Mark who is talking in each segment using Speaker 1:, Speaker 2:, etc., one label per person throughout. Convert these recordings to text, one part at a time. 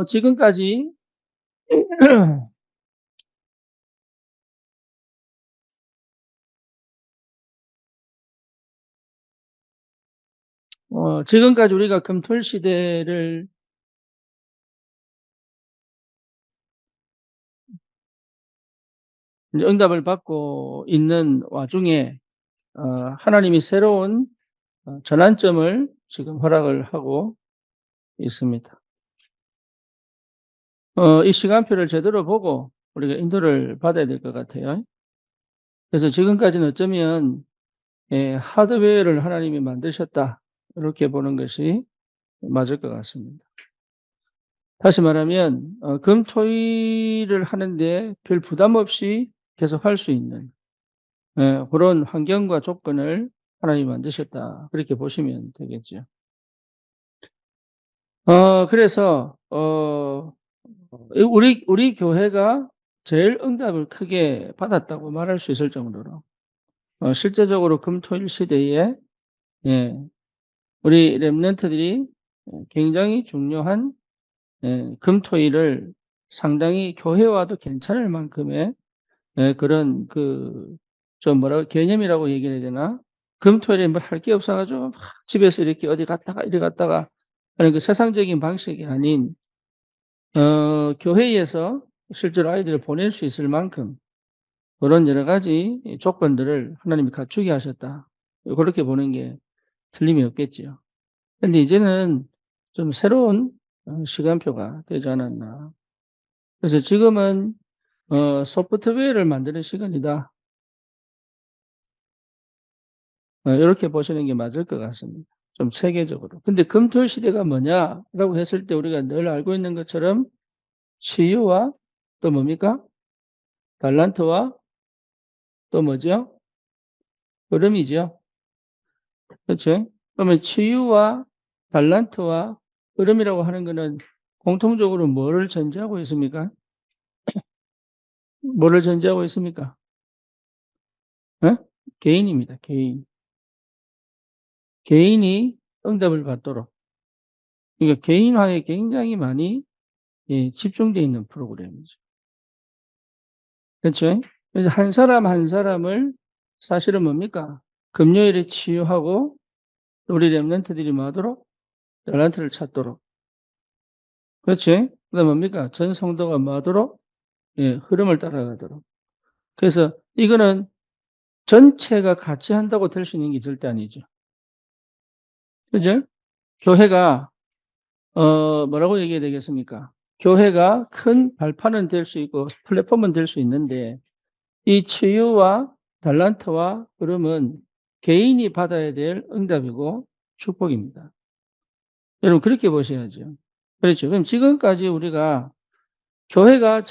Speaker 1: 지금까지 지금까지 우리가 금토일 시대를 이제 응답을 받고 있는 와중에 하나님이 새로운 전환점을 지금 허락을 하고 있습니다. 이 시간표를 제대로 보고 우리가 인도를 받아야 될 것 같아요. 그래서 지금까지는 어쩌면 하드웨어를 하나님이 만드셨다, 이렇게 보는 것이 맞을 것 같습니다. 다시 말하면 금토일을 하는데 별 부담 없이 계속 할 수 있는 그런 환경과 조건을 하나님이 만드셨다, 그렇게 보시면 되겠죠. 그래서 우리 교회가 제일 응답을 크게 받았다고 말할 수 있을 정도로 실제적으로 금토일 시대에 우리 렘넌트들이 굉장히 중요한 금토일을 상당히 교회와도 괜찮을 만큼의 그런 좀 개념이라고 얘기해야 되나? 금토일에 뭐 할 게 없어가지고 막 집에서 이렇게 어디 갔다가 이리 갔다가 하는 그 세상적인 방식이 아닌 교회에서 실제로 아이들을 보낼 수 있을 만큼 그런 여러 가지 조건들을 하나님이 갖추게 하셨다, 그렇게 보는 게 틀림이 없겠지요. 근데 이제는 좀 새로운 시간표가 되지 않았나. 그래서 지금은 소프트웨어를 만드는 시간이다, 이렇게 보시는 게 맞을 것 같습니다. 좀 세계적으로. 근데 금토일 시대가 뭐냐라고 했을 때 우리가 늘 알고 있는 것처럼 치유와 또 뭡니까? 달란트와 또 뭐죠? 흐름이죠. 그렇죠? 그러면 치유와 달란트와 흐름이라고 하는 것은 공통적으로 뭐를 전제하고 있습니까? 뭐를 전제하고 있습니까? 어? 개인입니다. 개인. 개인이 응답을 받도록. 그러니까 개인화에 굉장히 많이 집중되어 있는 프로그램이죠. 그렇죠? 그래서 한 사람 한 사람을 사실은 뭡니까? 금요일에 치유하고 우리 랩런트들이 뭐 하도록? 탤런트를 찾도록. 그렇지? 그 다음 뭡니까? 전 성도가 뭐 하도록? 흐름을 따라가도록. 그래서 이거는 전체가 같이 한다고 될 수 있는 게 절대 아니죠. 그죠? 교회가, 뭐라고 얘기해야 되겠습니까? 교회가 큰 발판은 될 수 있고 플랫폼은 될 수 있는데 이 치유와 달란트와 흐름은 개인이 받아야 될 응답이고 축복입니다. 여러분 그렇게 보셔야죠. 그렇죠. 그럼 지금까지 우리가 교회가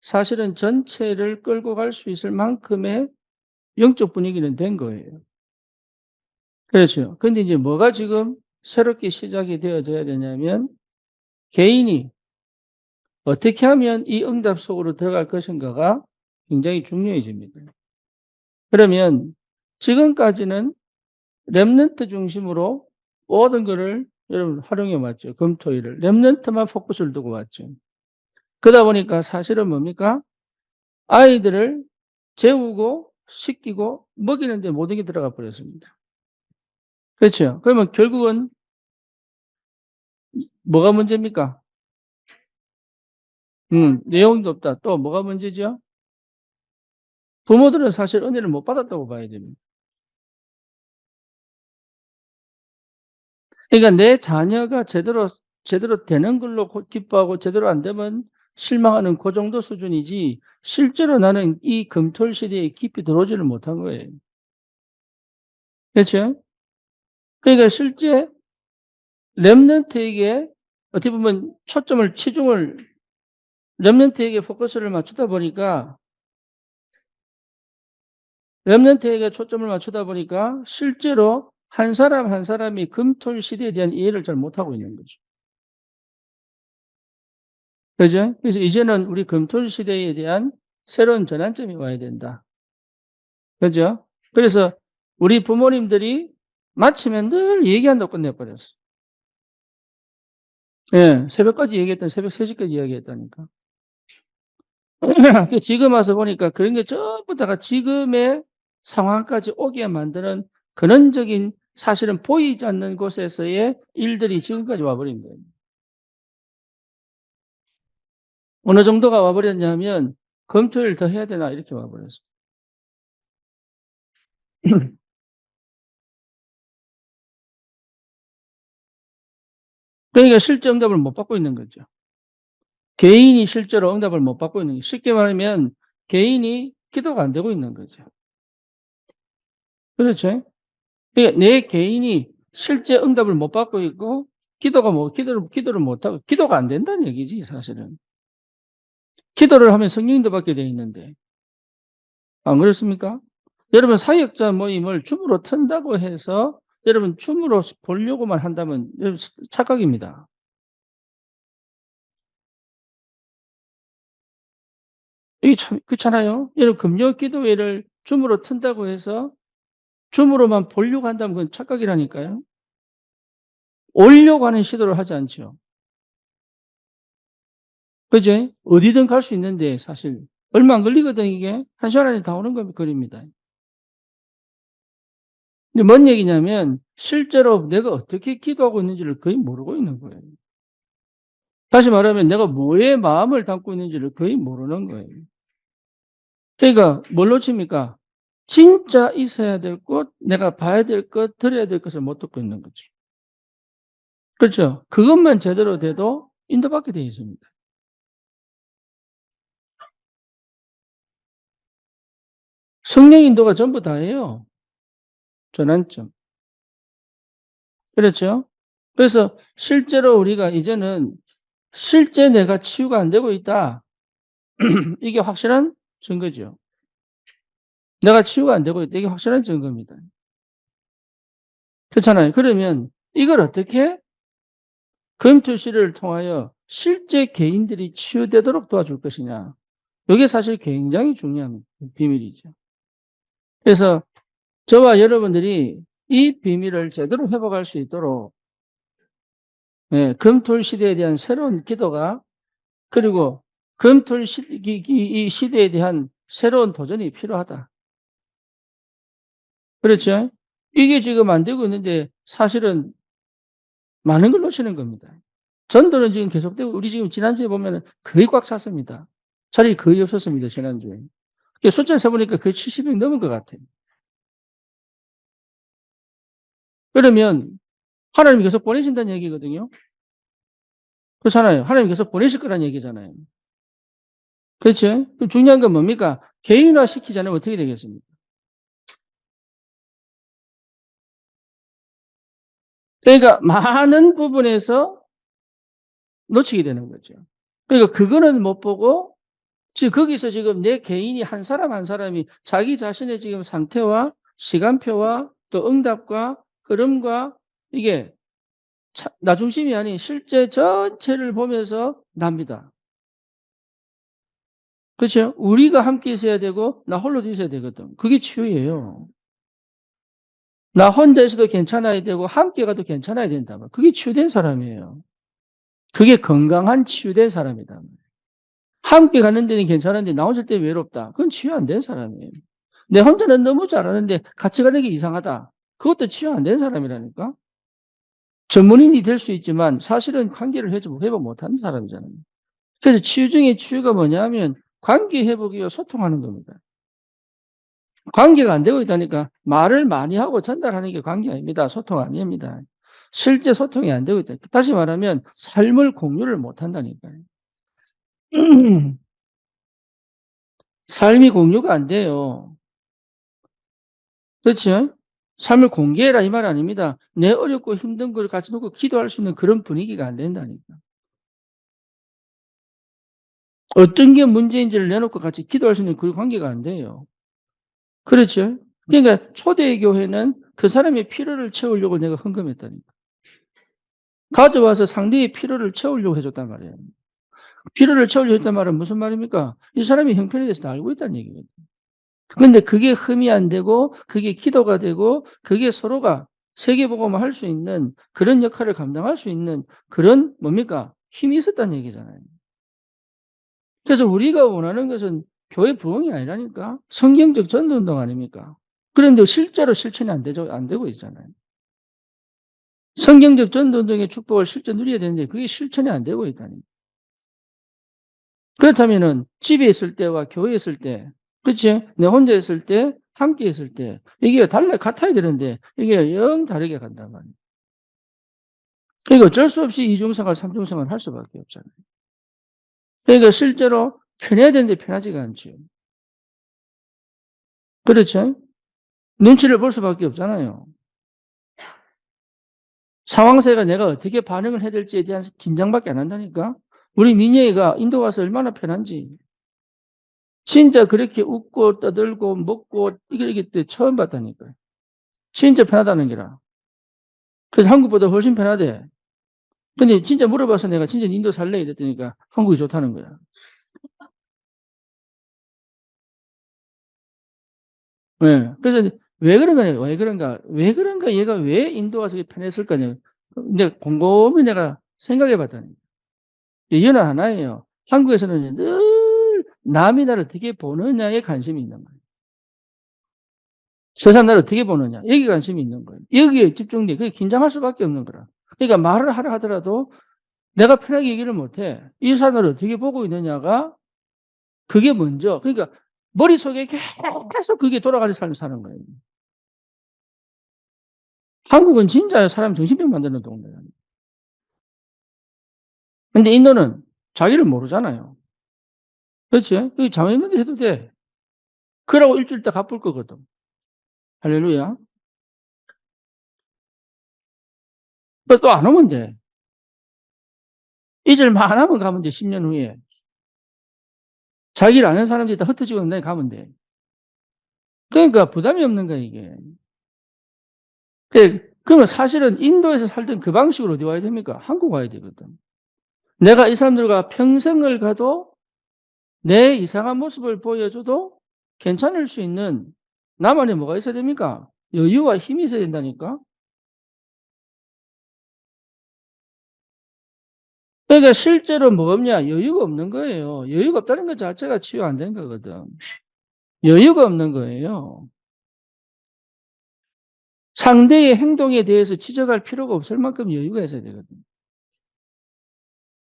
Speaker 1: 사실은 전체를 끌고 갈 수 있을 만큼의 영적 분위기는 된 거예요. 그렇죠. 근데 이제 뭐가 지금 새롭게 시작이 되어져야 되냐면 개인이 어떻게 하면 이 응답 속으로 들어갈 것인가가 굉장히 중요해집니다. 그러면 지금까지는 렘넌트 중심으로 모든 것을 여러분 활용해 왔죠. 금토일을. 렘넌트만 포커스를 두고 왔죠. 그러다 보니까 사실은 뭡니까? 아이들을 재우고 씻기고 먹이는데 모든 게 들어가 버렸습니다. 그렇죠. 그러면 결국은 뭐가 문제입니까? 내용도 없다. 또 뭐가 문제죠? 부모들은 사실 은혜를 못 받았다고 봐야 됩니다. 그러니까 내 자녀가 제대로 되는 걸로 기뻐하고 제대로 안 되면 실망하는 그 정도 수준이지 실제로 나는 이 금토일 시대에 깊이 들어오지를 못한 거예요. 그렇죠? 그러니까 실제 렘넌트에게 어떻게 보면 렘넌트에게 포커스를 맞추다 보니까 렘넌트에게 초점을 맞추다 보니까 실제로 한 사람 한 사람이 금토일 시대에 대한 이해를 잘 못하고 있는 거죠. 그죠? 그래서 이제는 우리 금토일 시대에 대한 새로운 전환점이 와야 된다. 그죠? 그래서 우리 부모님들이 마치면 늘 얘기한다고 끝내버렸어. 예, 새벽까지 얘기했던 새벽 3시까지 이야기했다니까. 지금 와서 보니까 그런 게 전부 다가 지금의 상황까지 오게 만드는 근원적인 사실은 보이지 않는 곳에서의 일들이 지금까지 와버린 거예요. 어느 정도가 와버렸냐면 검토를 더 해야 되나 이렇게 와버렸어요. 그러니까 실제 응답을 못 받고 있는 거죠. 개인이 실제로 응답을 못 받고 있는 거예요. 쉽게 말하면 개인이 기도가 안 되고 있는 거죠. 그렇죠? 그러니까 내 개인이 실제 응답을 못 받고 있고 기도를 못 하고 기도가 안 된다는 얘기지 사실은. 기도를 하면 성령님도 받게 돼 있는데 안 그렇습니까? 여러분 사역자 모임을 줌으로 튼다고 해서 여러분 줌으로 보려고만 한다면 착각입니다. 이게 참 그렇잖아요. 여러분 금요 기도회를 줌으로 튼다고 해서 줌으로만 보려고 한다면 그건 착각이라니까요. 오려고 하는 시도를 하지 않죠. 그죠? 어디든 갈 수 있는데 사실 얼마 안 걸리거든 이게. 1시간 안에 다 오는 거리입니다. 근데 뭔 얘기냐면 실제로 내가 어떻게 기도하고 있는지를 거의 모르고 있는 거예요. 다시 말하면 내가 뭐에 마음을 담고 있는지를 거의 모르는 거예요. 그러니까 뭘 놓칩니까? 진짜 있어야 될 것, 내가 봐야 될 것, 들어야 될 것을 못 듣고 있는 거죠. 그렇죠? 그것만 제대로 돼도 인도받게 되어 있습니다. 성령 인도가 전부 다예요. 전환점. 그렇죠? 그래서 실제로 우리가 이제는 실제 내가 치유가 안 되고 있다. 이게 확실한 증거죠. 내가 치유가 안 되고 있다. 이게 확실한 증거입니다. 그렇잖아요. 그러면 이걸 어떻게 금투시를 통하여 실제 개인들이 치유되도록 도와줄 것이냐. 이게 사실 굉장히 중요한 비밀이죠. 그래서 저와 여러분들이 이 비밀을 제대로 회복할 수 있도록 금토 시대에 대한 새로운 기도가 그리고 금토 이 시대에 대한 새로운 도전이 필요하다. 그렇죠? 이게 지금 안 되고 있는데 사실은 많은 걸 놓치는 겁니다. 전도는 지금 계속되고 우리 지금 지난주에 보면 거의 꽉 찼습니다. 자리 거의 없었습니다. 지난주에. 숫자를 세보니까 거의 70명 넘은 것 같아요. 그러면 하나님이 계속 보내신다는 얘기거든요. 그렇잖아요. 하나님이 계속 보내실 거라는 얘기잖아요. 그렇죠? 그럼 중요한 건 뭡니까? 개인화 시키지 않으면 어떻게 되겠습니까? 그러니까 많은 부분에서 놓치게 되는 거죠. 그러니까 그거는 못 보고 지금 거기서 지금 내 개인이 한 사람 한 사람이 자기 자신의 지금 상태와 시간표와 또 응답과 흐름과 이게 나 중심이 아닌 실제 전체를 보면서 납니다. 그렇죠? 우리가 함께 있어야 되고 나 홀로도 있어야 되거든. 그게 치유예요. 나 혼자 있어도 괜찮아야 되고 함께 가도 괜찮아야 된다. 그게 치유된 사람이에요. 그게 건강한 치유된 사람이다. 함께 가는 데는 괜찮은데 나 혼자 때문에 외롭다. 그건 치유 안 된 사람이에요. 내 혼자는 너무 잘하는데 같이 가는 게 이상하다. 그것도 치유 안 된 사람이라니까. 전문인이 될 수 있지만 사실은 관계를 회복 못하는 사람이잖아요. 그래서 치유 중에 치유가 뭐냐면 관계 회복이요 소통하는 겁니다. 관계가 안 되고 있다니까 말을 많이 하고 전달하는 게 관계 아닙니다. 소통 아닙니다. 실제 소통이 안 되고 있다. 다시 말하면 삶을 공유를 못 한다니까요. 삶이 공유가 안 돼요. 그렇죠? 삶을 공개해라 이 말 아닙니다. 내 어렵고 힘든 걸 같이 놓고 기도할 수 있는 그런 분위기가 안 된다니까. 어떤 게 문제인지를 내놓고 같이 기도할 수 있는 그 관계가 안 돼요. 그렇죠? 그러니까 초대 교회는 그 사람의 필요를 채우려고 내가 헌금했다니까. 가져와서 상대의 필요를 채우려고 해줬단 말이에요. 필요를 채우려고 했단 말은 무슨 말입니까? 이 사람이 형편에 대해서 다 알고 있다는 얘기거든요. 근데 그게 흠이 안 되고, 그게 기도가 되고, 그게 서로가 세계복음을 할 수 있는 그런 역할을 감당할 수 있는 그런 뭡니까? 힘이 있었다는 얘기잖아요. 그래서 우리가 원하는 것은 교회 부흥이 아니라니까. 성경적 전도운동 아닙니까? 그런데 실제로 실천이 안 되고 있잖아요. 성경적 전도운동의 축복을 실제 누려야 되는데 그게 실천이 안 되고 있다니. 그렇다면은 집에 있을 때와 교회에 있을 때, 그치? 내 혼자 있을 때, 함께 있을 때, 이게 같아야 되는데, 이게 영 다르게 간단 말이에요. 그러니까 어쩔 수 없이 이중생활, 삼중생활 할 수밖에 없잖아요. 그러니까 실제로 편해야 되는데 편하지가 않죠. 그렇죠? 눈치를 볼 수밖에 없잖아요. 상황세가 내가 어떻게 반응을 해야 될지에 대한 긴장밖에 안 한다니까? 우리 민영이가 인도 가서 얼마나 편한지. 진짜 그렇게 웃고 떠들고 먹고 이게 때 처음 봤다니까요. 진짜 편하다는 게라. 그래서 한국보다 훨씬 편하대. 근데 진짜 물어봐서 내가 진짜 인도 살래? 이랬더니까 한국이 좋다는 거야. 네. 그래서 왜 그런가, 왜 그런가, 얘가 왜 인도 와서 편했을까? 근데 곰곰이 내가 생각해 봤다니. 이유는 하나예요. 한국에서는 늘 남이 나를 어떻게 보느냐에 관심이 있는 거예요. 세상 나를 어떻게 보느냐. 여기에 관심이 있는 거예요. 여기에 집중돼. 그게 긴장할 수밖에 없는 거라. 그러니까 말을 하려 하더라도 내가 편하게 얘기를 못 해. 이 사람을 어떻게 보고 있느냐가 그게 먼저. 그러니까 머릿속에 계속 그게 돌아가는 삶을 사는 거예요. 한국은 진짜 사람 정신병 만드는 동네예요. 근데 인도는 자기를 모르잖아요. 그렇지? 그 장애인들 해도 돼. 그러고 일주일 있다 갚을 거거든. 할렐루야. 또 안 오면 돼. 잊을만 하면 가면 돼. 10년 후에. 자기를 아는 사람들이 다 흩어지고 난 다음에 가면 돼. 그러니까 부담이 없는 거야, 이게. 그러면 사실은 인도에서 살던 그 방식으로 어디 와야 됩니까? 한국 와야 되거든. 내가 이 사람들과 평생을 가도 내 이상한 모습을 보여줘도 괜찮을 수 있는 나만의 뭐가 있어야 됩니까? 여유와 힘이 있어야 된다니까? 그러니까 실제로 뭐가 없냐? 여유가 없는 거예요. 여유가 없다는 것 자체가 치유 안 된 거거든. 여유가 없는 거예요. 상대의 행동에 대해서 지적할 필요가 없을 만큼 여유가 있어야 되거든.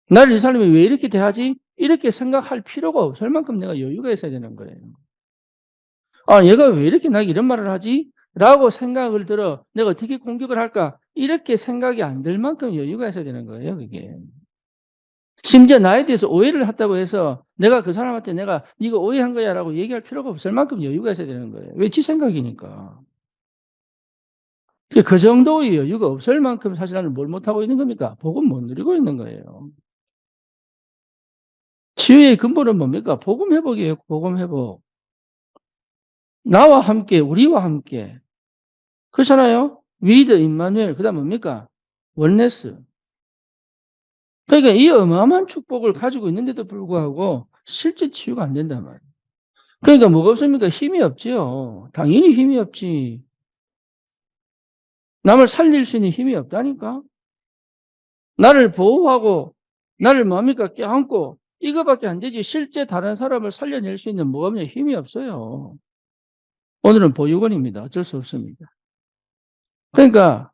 Speaker 1: 나를 이 사람이 왜 이렇게 대하지? 이렇게 생각할 필요가 없을 만큼 내가 여유가 있어야 되는 거예요. 아, 얘가 왜 이렇게 나에게 이런 말을 하지? 라고 생각을 들어 내가 어떻게 공격을 할까? 이렇게 생각이 안 들 만큼 여유가 있어야 되는 거예요, 그게. 심지어 나에 대해서 오해를 했다고 해서 내가 그 사람한테 내가 네가 오해한 거야 라고 얘기할 필요가 없을 만큼 여유가 있어야 되는 거예요. 왜? 지 생각이니까. 그 정도의 여유가 없을 만큼 사실 나는 뭘 못하고 있는 겁니까? 복음 못 누리고 있는 거예요. 치유의 근본은 뭡니까? 복음 회복이에요. 복음 회복. 나와 함께, 우리와 함께. 그렇잖아요? 위드, 임마누엘, 그 다음 뭡니까? 원네스. 그러니까 이 어마어마한 축복을 가지고 있는데도 불구하고 실제 치유가 안 된단 말이에요. 그러니까 뭐가 없습니까? 힘이 없지요. 당연히 힘이 없지. 남을 살릴 수 있는 힘이 없다니까? 나를 보호하고, 나를 뭡니까? 껴안고, 이거밖에 안 되지. 실제 다른 사람을 살려낼 수 있는 뭐가 없냐? 힘이 없어요. 오늘은 보육원입니다. 어쩔 수 없습니다. 그러니까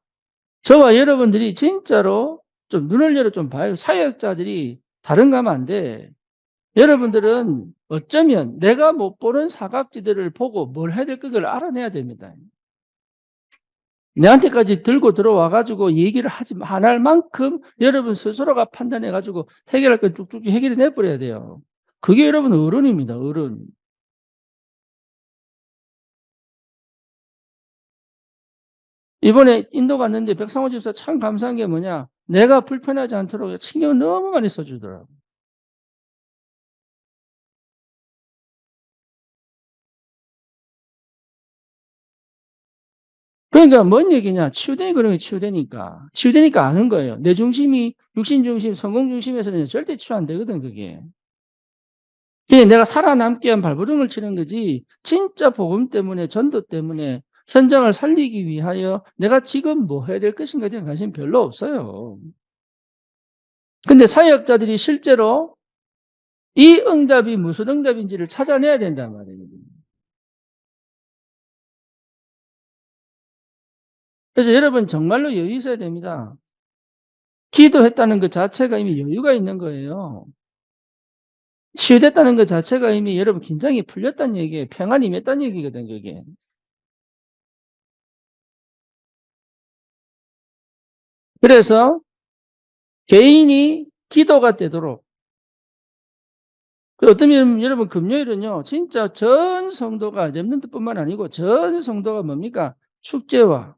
Speaker 1: 저와 여러분들이 진짜로 좀 눈을 열어 좀 봐요. 사역자들이 다른가 하면 안 돼. 여러분들은 어쩌면 내가 못 보는 사각지대를 보고 뭘 해야 될 그걸 알아내야 됩니다. 내한테까지 들고 들어와 가지고 얘기를 하지 안 할 만큼 여러분 스스로가 판단해 가지고 해결할 건 쭉쭉 해결해 내 버려야 돼요. 그게 여러분 어른입니다. 어른. 이번에 인도 갔는데 백상호 집사 참 감사한 게 뭐냐? 내가 불편하지 않도록 신경 너무 많이 써주더라고. 그러니까 뭔 얘기냐? 치유되니 그러면 치유되니까. 치유되니까 아는 거예요. 내 중심이 육신 중심, 성공 중심에서는 절대 치유 안 되거든, 그게. 그게 내가 살아남기 위한 발버둥을 치는 거지. 진짜 복음 때문에, 전도 때문에 현장을 살리기 위하여 내가 지금 뭐 해야 될 것인가에 대한 관심이 별로 없어요. 근데 사역자들이 실제로 이 응답이 무슨 응답인지를 찾아내야 된단 말이에요. 그래서 여러분 정말로 여유 있어야 됩니다. 기도했다는 것 자체가 이미 여유가 있는 거예요. 치유됐다는 것 자체가 이미 여러분 긴장이 풀렸다는 얘기예요. 평안이 임했다는 얘기거든, 그게. 그래서 개인이 기도가 되도록 어떤 면은 여러분 금요일은요, 진짜 전 성도가 렘넌트뿐만 아니고 전 성도가 뭡니까? 축제와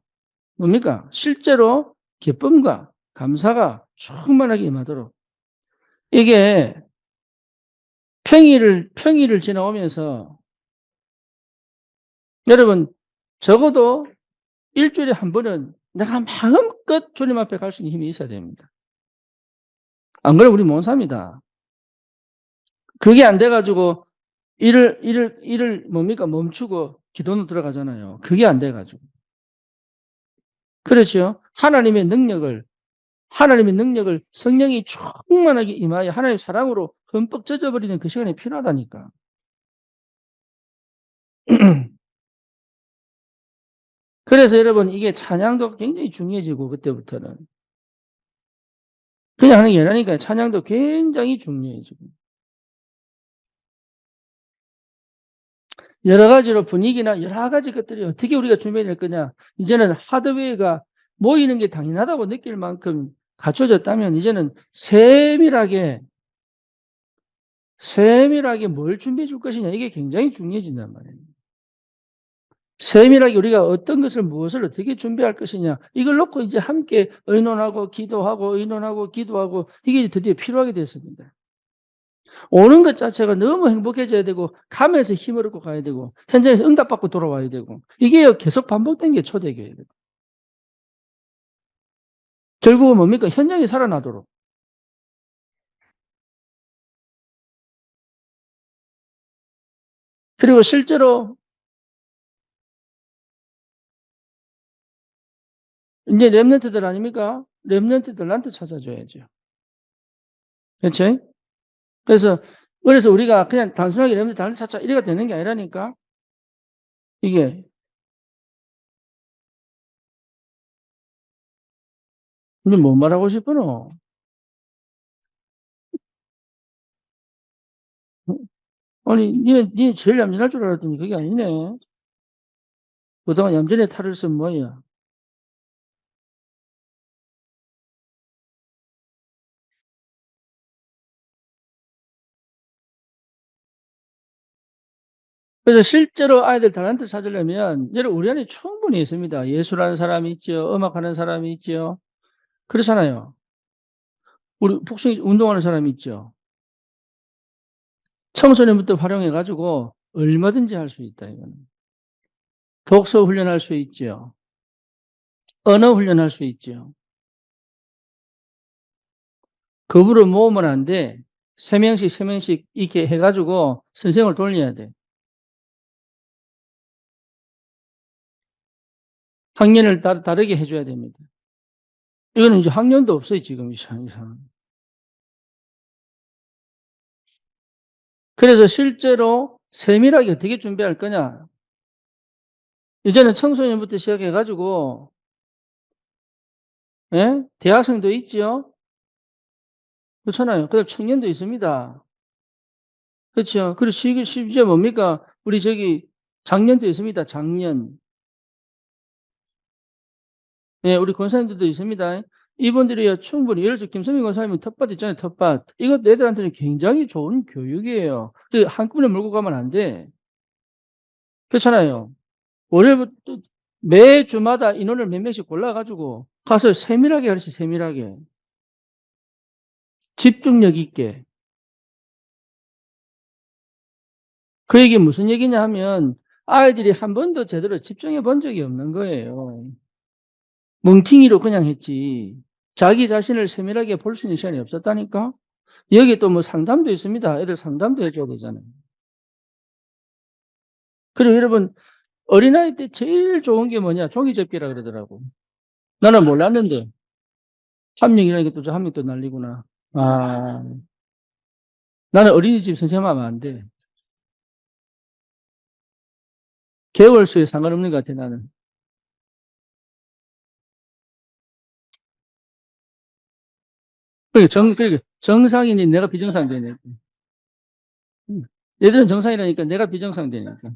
Speaker 1: 뭡니까? 실제로 기쁨과 감사가 충만하게 임하도록. 이게 평일을 지나오면서 여러분 적어도 일주일에 한 번은 내가 마음껏 주님 앞에 갈 수 있는 힘이 있어야 됩니다. 안 그러면 우리 못 삽니다. 그게 안 돼가지고 일을 뭡니까? 멈추고 기도는 들어가잖아요. 그게 안 돼가지고. 그렇죠? 하나님의 능력을 성령이 충만하게 임하여 하나님의 사랑으로 흠뻑 젖어버리는 그 시간이 필요하다니까. 그래서 여러분 이게 찬양도 굉장히 중요해지고 그때부터는. 그냥 하는 게 아니라니까요. 찬양도 굉장히 중요해지고. 여러 가지로 분위기나 여러 가지 것들이 어떻게 우리가 준비해낼 거냐. 이제는 하드웨어가 모이는 게 당연하다고 느낄 만큼 갖춰졌다면 이제는 세밀하게 뭘 준비해 줄 것이냐. 이게 굉장히 중요해진단 말이에요. 세밀하게 우리가 어떤 것을 무엇을 어떻게 준비할 것이냐. 이걸 놓고 이제 함께 의논하고 기도하고 이게 드디어 필요하게 됐습니다. 오는 것 자체가 너무 행복해져야 되고 가면서 힘을 얻고 가야 되고 현장에서 응답받고 돌아와야 되고 이게 계속 반복된 게 초대교회예요. 결국은 뭡니까? 현장이 살아나도록. 그리고 실제로 이제 렘넌트들 아닙니까? 렘넌트들한테 찾아줘야죠. 그렇죠? 그래서 우리가 그냥 단순하게 렘넌트들한테 찾자 이래가 되는 게 아니라니까. 이게 이제 뭐 말하고 싶어노? 아니, 니네 제일 얌전할 줄 알았더니 그게 아니네. 그동안 얌전히 탈을 쓴 뭐야. 그래서 실제로 아이들 탤런트 찾으려면 여러분 우리 안에 충분히 있습니다. 예술하는 사람이 있죠. 음악하는 사람이 있죠. 그렇잖아요. 우리 복숭이 운동하는 사람이 있죠. 청소년부터 활용해 가지고 얼마든지 할 수 있다 이거는. 독서 훈련할 수 있죠. 언어 훈련할 수 있죠. 급으로 모으면 안 돼. 3명씩 3명씩 이렇게 해 가지고 선생을 돌려야 돼. 학년을 다르게 해 줘야 됩니다. 이거는 이제 학년도 없어요, 지금 이상. 그래서 실제로 세밀하게 어떻게 준비할 거냐. 이제는 청소년부터 시작해 가지고 예? 대학생도 있죠. 그렇잖아요. 그다음 청년도 있습니다. 그렇죠. 그리고 심지어 뭡니까? 우리 저기 장년도 있습니다. 장년. 예, 우리 권사님들도 있습니다. 이분들이 충분히 예를 들어 김선민 권사님은 텃밭 있잖아요. 텃밭. 이것도 애들한테는 굉장히 좋은 교육이에요. 그 한꺼번에 몰고 가면 안 돼. 그렇잖아요. 월요일부터 매주마다 인원을 몇 명씩 골라가지고 가서 세밀하게 가르치 세밀하게. 집중력 있게. 그 얘기 무슨 얘기냐 하면 아이들이 한 번도 제대로 집중해 본 적이 없는 거예요. 뭉팅이로 그냥 했지. 자기 자신을 세밀하게 볼 수 있는 시간이 없었다니까? 여기 또 뭐 상담도 있습니다. 애들 상담도 해줘야 되잖아요. 그리고 여러분, 어린아이 때 제일 좋은 게 뭐냐? 종이접기라 그러더라고. 나는 몰랐는데. 함령이라는 게 또 저 함령 또 난리구나. 아, 나는 어린이집 선생님 하면 안 돼. 개월수에 상관없는 것 같아, 나는. 그러니까 정상이니 내가 비정상되네. 얘들은 정상이라니까 내가 비정상되니까.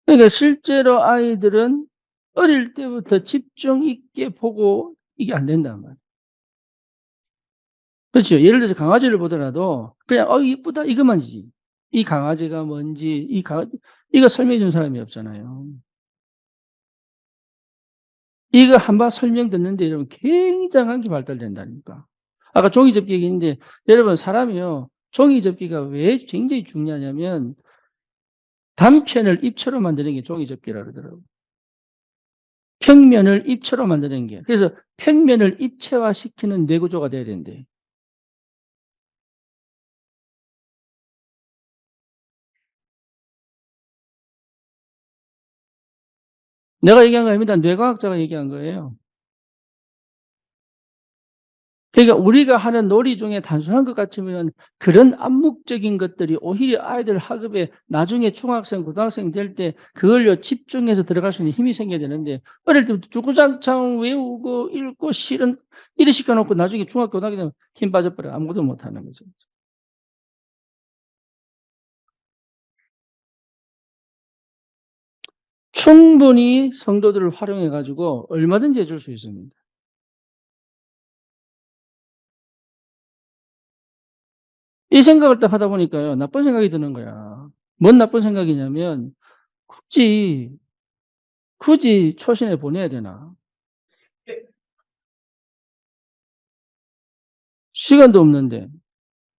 Speaker 1: 그러니까 실제로 아이들은 어릴 때부터 집중 있게 보고 이게 안 된단 말이야. 그렇죠. 예를 들어서 강아지를 보더라도 그냥 이쁘다 이것만이지. 이 강아지가 뭔지 이거 설명해 준 사람이 없잖아요. 이거 한번 설명 듣는데 이러면 굉장한 게 발달된다니까. 아까 종이접기 얘기인데 여러분 사람이요. 종이접기가 왜 굉장히 중요하냐면 단편을 입체로 만드는 게 종이접기라 그러더라고요. 평면을 입체로 만드는 게. 그래서 평면을 입체화시키는 뇌구조가 돼야 된대. 내가 얘기한 거 아닙니다. 뇌과학자가 얘기한 거예요. 그러니까 우리가 하는 놀이 중에 단순한 것 같으면 그런 암묵적인 것들이 오히려 아이들 학업에 나중에 중학생, 고등학생 될 때 그걸로 집중해서 들어갈 수 있는 힘이 생겨야 되는데 어릴 때부터 주구장창 외우고 읽고 실은 이래 시켜놓고 나중에 중학교, 고등학교 되면 힘 빠져버려. 아무것도 못하는 거죠. 충분히 성도들을 활용해가지고 얼마든지 해줄 수 있습니다. 이 생각을 딱 하다 보니까요, 나쁜 생각이 드는 거야. 뭔 나쁜 생각이냐면, 굳이 초신에 보내야 되나? 시간도 없는데,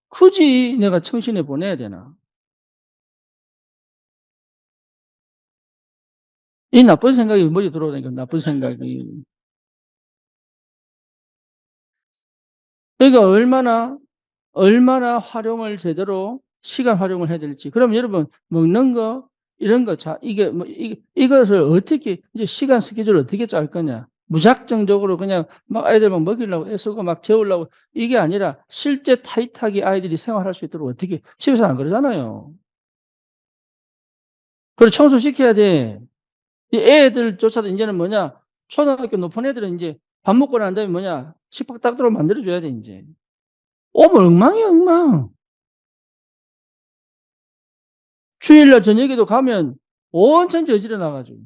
Speaker 1: 굳이 내가 청신에 보내야 되나? 이 나쁜 생각이 머리에 들어오니까 나쁜 생각이. 그러니까 얼마나 활용을 제대로 시간 활용을 해야 될지. 그럼 여러분, 먹는 거, 이런 거, 자, 이게, 뭐, 이것을 어떻게, 이제 시간 스케줄을 어떻게 짤 거냐. 무작정적으로 그냥 막 아이들 막 먹이려고 애쓰고 막 재우려고 이게 아니라 실제 타이트하게 아이들이 생활할 수 있도록 어떻게, 집에서 안 그러잖아요. 그리고 청소시켜야 돼. 이 애들조차도 이제는 뭐냐, 초등학교 높은 애들은 이제 밥 먹고 난 다음에 뭐냐, 식탁 딱 들어 만들어줘야 돼, 이제. 오면 엉망이야, 엉망. 주일날 저녁에도 가면 온천 저지러 나가지고.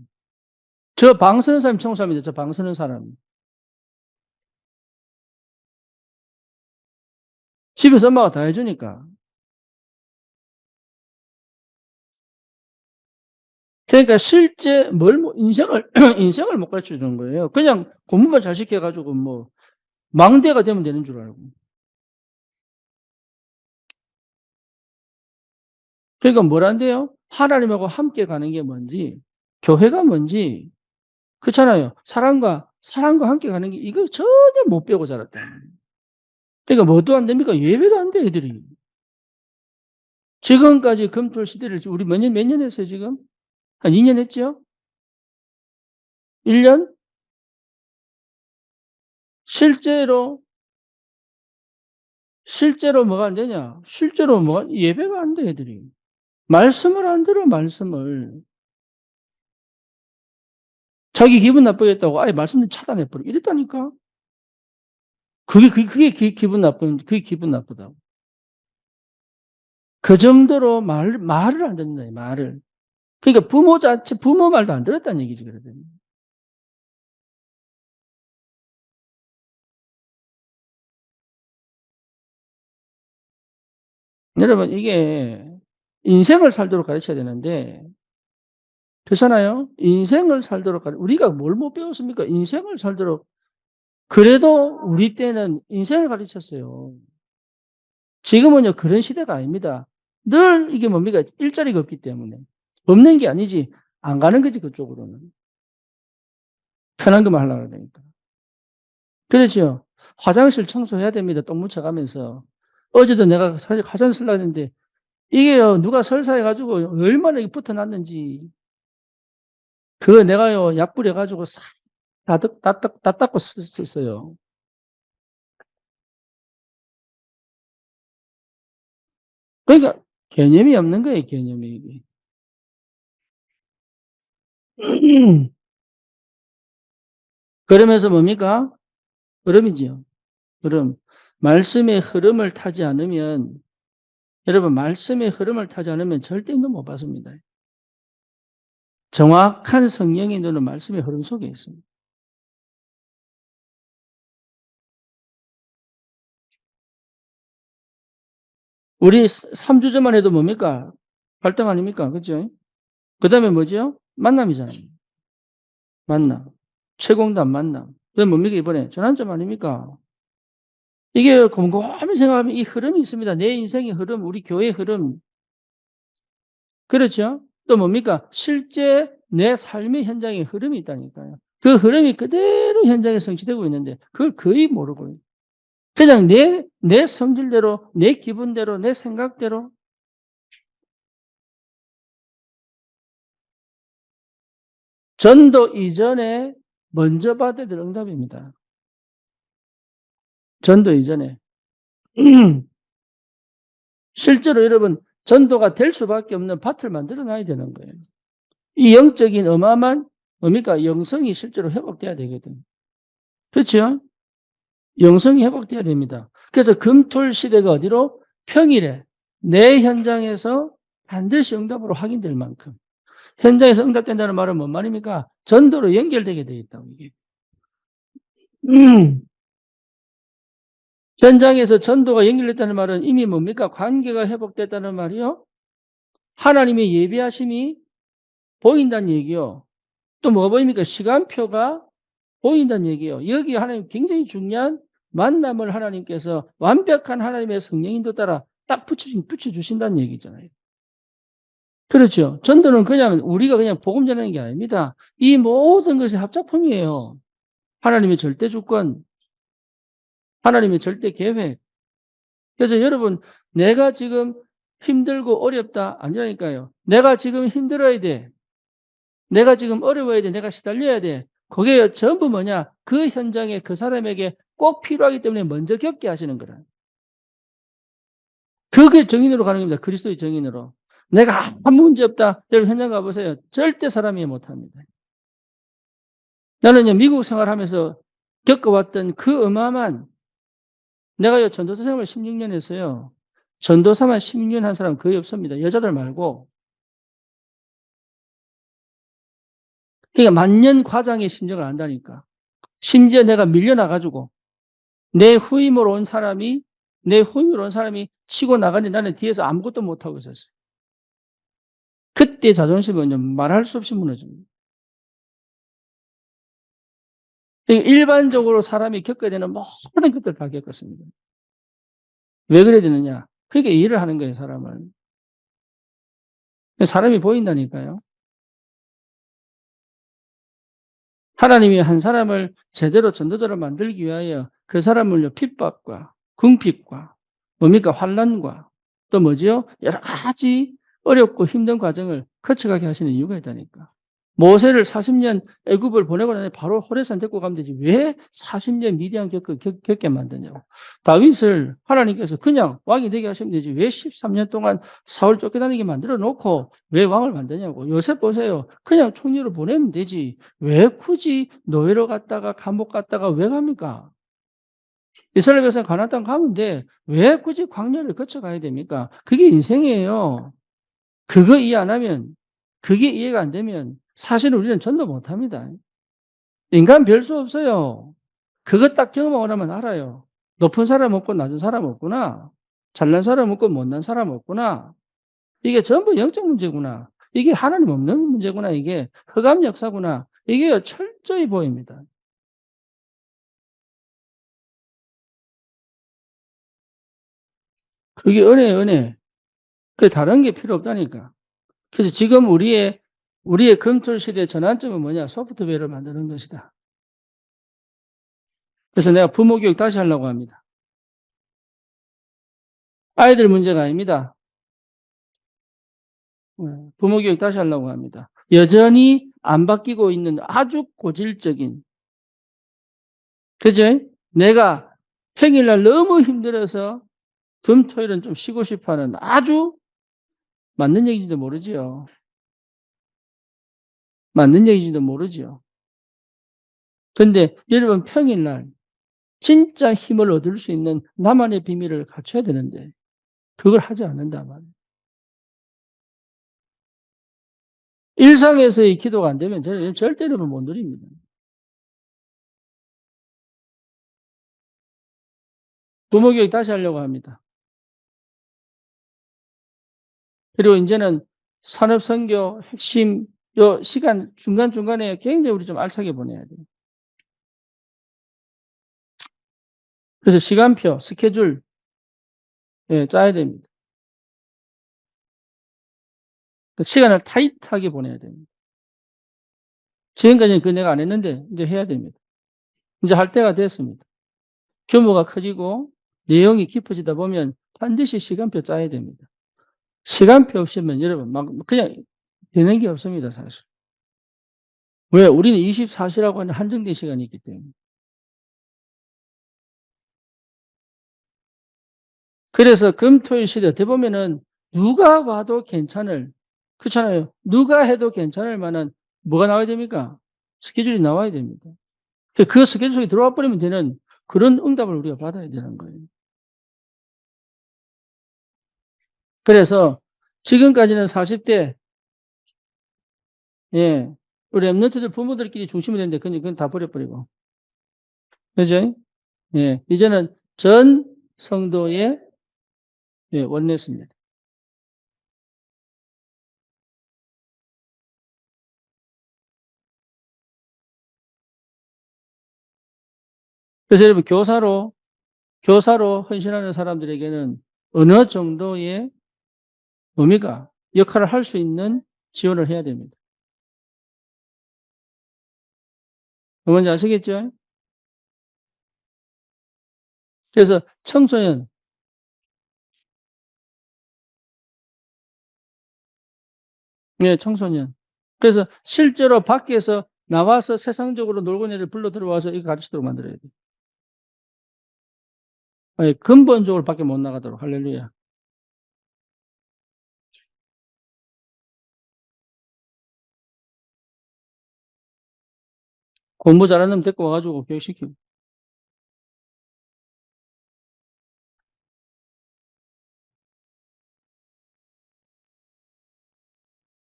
Speaker 1: 저 방 쓰는 사람이 청소합니다. 저 방 쓰는 사람이. 집에서 엄마가 다 해주니까. 그러니까 실제 인생을, 인생을 못 가르쳐 주는 거예요. 그냥 공부만 잘 시켜가지고 뭐, 망대가 되면 되는 줄 알고. 그러니까 뭐란데요? 하나님하고 함께 가는 게 뭔지, 교회가 뭔지, 그렇잖아요. 사람과 함께 가는 게 이거 전혀 못 배우고 자랐다. 그러니까 뭐도 안 됩니까? 예배도 안 돼, 애들이. 지금까지 금토 시대를 우리 몇 년 했어요, 지금? 한 2년 했죠? 1년? 실제로, 실제로 뭐가 안 되냐? 실제로 예배가 안 돼, 애들이. 말씀을 안 들어, 말씀을. 자기 기분 나쁘겠다고 아예 말씀을 차단해버려. 이랬다니까? 그게 기분 나쁘다고. 그 정도로 말을 안 듣는다, 말을. 그러니까 부모 말도 안 들었다는 얘기지, 그러더니. 여러분, 이게 인생을 살도록 가르쳐야 되는데, 그렇잖아요? 인생을 살도록 우리가 뭘 못 배웠습니까? 인생을 살도록. 그래도 우리 때는 인생을 가르쳤어요. 지금은요, 그런 시대가 아닙니다. 늘 이게 뭡니까? 일자리가 없기 때문에. 없는 게 아니지. 안 가는 거지, 그쪽으로는. 편한 것만 하려고 그러니까. 그렇죠. 화장실 청소해야 됩니다. 똥 묻혀가면서. 어제도 내가 사실 화장실 쓰려고 했는데 이게요, 누가 설사해가지고 얼마나 이게 붙어놨는지. 그거 내가요, 약 뿌려가지고 싹 다 닦고 썼어요. 그러니까 개념이 없는 거예요, 개념이. 이게. 그러면서 뭡니까? 흐름이지요. 흐름. 말씀의 흐름을 타지 않으면, 여러분, 말씀의 흐름을 타지 않으면 절대 인도 못 받습니다. 정확한 성령의 눈은 말씀의 흐름 속에 있습니다. 우리 3주전만 해도 뭡니까? 발등 아닙니까? 그죠? 그 다음에 뭐죠? 만남이잖아요. 만남. 최공단 만남. 그게 뭡니까, 이번에? 전환점 아닙니까? 이게 곰곰이 생각하면 이 흐름이 있습니다. 내 인생의 흐름, 우리 교회의 흐름. 그렇죠? 또 뭡니까? 실제 내 삶의 현장에 흐름이 있다니까요. 그 흐름이 그대로 현장에 성취되고 있는데 그걸 거의 모르고 그냥 내 성질대로, 내 기분대로, 내 생각대로 전도 이전에 먼저 받아야 될 응답입니다. 전도 이전에. 실제로 여러분, 전도가 될 수밖에 없는 밭을 만들어 놔야 되는 거예요. 이 영적인 어마어마한 뭡니까? 영성이 실제로 회복돼야 되거든. 그렇죠? 영성이 회복돼야 됩니다. 그래서 금토일 시대가 어디로? 평일에 내 현장에서 반드시 응답으로 확인될 만큼. 현장에서 응답된다는 말은 뭔 말입니까? 전도로 연결되게 되어 있다고 이게. 현장에서 전도가 연결됐다는 말은 이미 뭡니까? 관계가 회복됐다는 말이요. 하나님의 예비하심이 보인다는 얘기요. 또 뭐 보입니까? 시간표가 보인다는 얘기예요. 여기 하나님 굉장히 중요한 만남을 하나님께서 완벽한 하나님의 성령인도 따라 딱 붙여주신다는 얘기잖아요. 그렇죠. 전도는 그냥 우리가 그냥 복음 전하는 게 아닙니다. 이 모든 것이 합작품이에요. 하나님의 절대 주권, 하나님의 절대 계획. 그래서 여러분, 내가 지금 힘들고 어렵다 아니라니까요. 내가 지금 힘들어야 돼. 내가 지금 어려워야 돼. 내가 시달려야 돼. 그게 전부 뭐냐? 그 현장에 그 사람에게 꼭 필요하기 때문에 먼저 겪게 하시는 거라. 그게 정인으로 가는 겁니다. 그리스도의 정인으로. 내가 아무 문제 없다. 여러분 현장 가보세요. 절대 사람이 못합니다. 나는 미국 생활하면서 겪어왔던 그 어마어마한 내가 전도사 생활을 16년 했어요. 전도사만 16년 한 사람 거의 없습니다. 여자들 말고. 그러니까 만년 과장의 심정을 안다니까. 심지어 내가 밀려나가지고 내 후임으로 온 사람이 치고 나가니 나는 뒤에서 아무것도 못하고 있었어요. 그때 자존심은 말할 수 없이 무너집니다. 그러니까 일반적으로 사람이 겪어야 되는 모든 것들을 다 겪었습니다. 왜 그래야 되느냐? 그게 일을 하는 거예요, 사람을. 사람이 보인다니까요. 하나님이 한 사람을 제대로 전도자로 만들기 위하여 그 사람을 핍박과 궁핍과 뭡니까? 환난과 또 뭐지요? 여러 가지 어렵고 힘든 과정을 거쳐가게 하시는 이유가 있다니까. 모세를 40년 애굽을 보내고 나니 바로 호레산 데리고 가면 되지. 왜 40년 미디안 겪게 만드냐고. 다윗을 하나님께서 그냥 왕이 되게 하시면 되지. 왜 13년 동안 사울 쫓겨다니게 만들어 놓고 왜 왕을 만드냐고. 요셉 보세요. 그냥 총리로 보내면 되지. 왜 굳이 노예로 갔다가 감옥 갔다가 왜 갑니까? 이스라엘 백성 가나안 땅 가면 돼. 왜 굳이 광야를 거쳐가야 됩니까? 그게 인생이에요. 그거 이해 안 하면, 그게 이해가 안 되면 사실 우리는 전도 못 합니다. 인간 별 수 없어요. 그거 딱 경험하고 나면 알아요. 높은 사람 없고 낮은 사람 없구나. 잘난 사람 없고 못난 사람 없구나. 이게 전부 영적 문제구나. 이게 하나님 없는 문제구나. 이게 흑암 역사구나. 이게 철저히 보입니다. 그게 은혜예요, 은혜. 그 다른 게 필요 없다니까. 그래서 지금 우리의 금토 시대의 전환점은 뭐냐? 소프트웨어를 만드는 것이다. 그래서 내가 부모 교육 다시 하려고 합니다. 아이들 문제가 아닙니다. 부모 교육 다시 하려고 합니다. 여전히 안 바뀌고 있는 아주 고질적인, 그죠? 내가 평일날 너무 힘들어서 금토일은 좀 쉬고 싶어 하는 아주 맞는 얘기인지도 모르지요. 맞는 얘기인지도 모르지요. 근데 여러분 평일날 진짜 힘을 얻을 수 있는 나만의 비밀을 갖춰야 되는데 그걸 하지 않는단 말이에요. 일상에서의 기도가 안 되면 저는 절대로 못 누립니다. 부모 교육 다시 하려고 합니다. 그리고 이제는 산업선교 핵심 요 시간 중간중간에 굉장히 우리 좀 알차게 보내야 돼요. 그래서 시간표, 스케줄 짜야 됩니다. 시간을 타이트하게 보내야 됩니다. 지금까지는 그 내가 안 했는데 이제 해야 됩니다. 이제 할 때가 됐습니다. 규모가 커지고 내용이 깊어지다 보면 반드시 시간표 짜야 됩니다. 시간표 없으면 여러분 막 그냥 되는 게 없습니다, 사실. 왜? 우리는 24시라고 하는 한정된 시간이 있기 때문에. 그래서 금토일 시대 어떻게 보면은 누가 봐도 괜찮을, 그렇잖아요. 누가 해도 괜찮을 만한 뭐가 나와야 됩니까? 스케줄이 나와야 됩니다. 그 스케줄 속에 들어와 버리면 되는 그런 응답을 우리가 받아야 되는 거예요. 그래서 지금까지는 40대, 예, 우리 랩런트들 부모들끼리 중심이 되는데 그건 다 버려버리고. 그죠? 예, 이제는 전 성도의 원내스입니다. 그래서 여러분 교사로 헌신하는 사람들에게는 어느 정도의 뭡니까? 역할을 할 수 있는 지원을 해야 됩니다. 뭔지 아시겠죠? 그래서 청소년, 예, 청소년. 그래서 실제로 밖에서 나와서 세상적으로 놀고 있는 애들 불러 들어와서 이거 가르치도록 만들어야 돼요. 아니, 근본적으로 밖에 못 나가도록. 할렐루야. 공부 잘하는 놈 데리고 와가지고 교육시키고.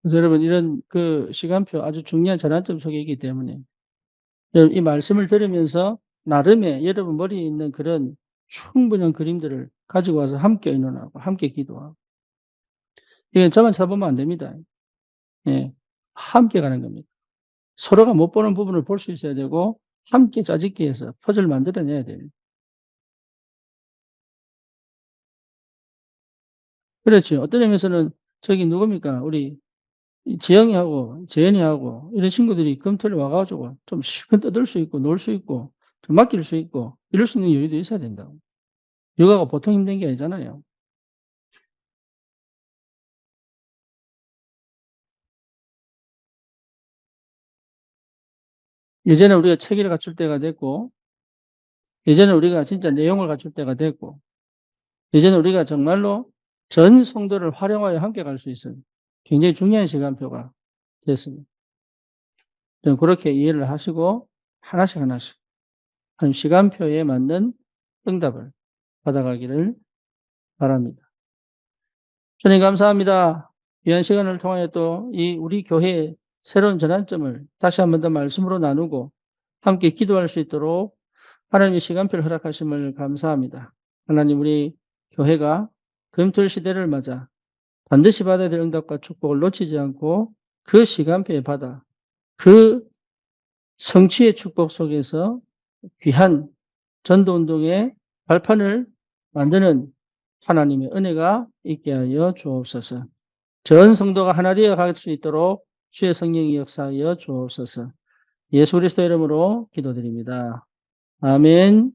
Speaker 1: 그래서 여러분, 이런 그 시간표 아주 중요한 전환점 속에 있기 때문에 이 말씀을 들으면서 나름의 여러분 머리에 있는 그런 충분한 그림들을 가지고 와서 함께 의논하고 함께 기도하고. 이건 저만 찾아보면 안 됩니다. 예. 함께 가는 겁니다. 서로가 못 보는 부분을 볼 수 있어야 되고 함께 짜집기 해서 퍼즐 만들어내야 돼요. 그렇죠. 어떤 의미에서는 저기 누굽니까? 우리 지영이하고 재현이하고 이런 친구들이 금토일 와가지고 좀 실컷 떠들 수 있고 놀 수 있고 좀 맡길 수 있고 이럴 수 있는 여유도 있어야 된다고. 육아가 보통 힘든 게 아니잖아요. 예전에 우리가 체계를 갖출 때가 됐고 예전에 우리가 진짜 내용을 갖출 때가 됐고 예전에 우리가 정말로 전 성도를 활용하여 함께 갈 수 있어요. 굉장히 중요한 시간표가 됐습니다. 그렇게 이해를 하시고 하나씩 하나씩 한 시간표에 맞는 응답을 받아가기를 바랍니다. 주님 감사합니다. 귀한 시간을 통하여 또 이 우리 교회의 새로운 전환점을 다시 한 번 더 말씀으로 나누고 함께 기도할 수 있도록 하나님의 시간표를 허락하심을 감사합니다. 하나님 우리 교회가 금토일 시대를 맞아 반드시 받아야 될 응답과 축복을 놓치지 않고 그 시간표에 받아 그 성취의 축복 속에서 귀한 전도운동의 발판을 만드는 하나님의 은혜가 있게 하여 주옵소서. 전 성도가 하나 되어 갈 수 있도록 주의 성령이 역사하여 주옵소서. 예수 그리스도 이름으로 기도드립니다. 아멘.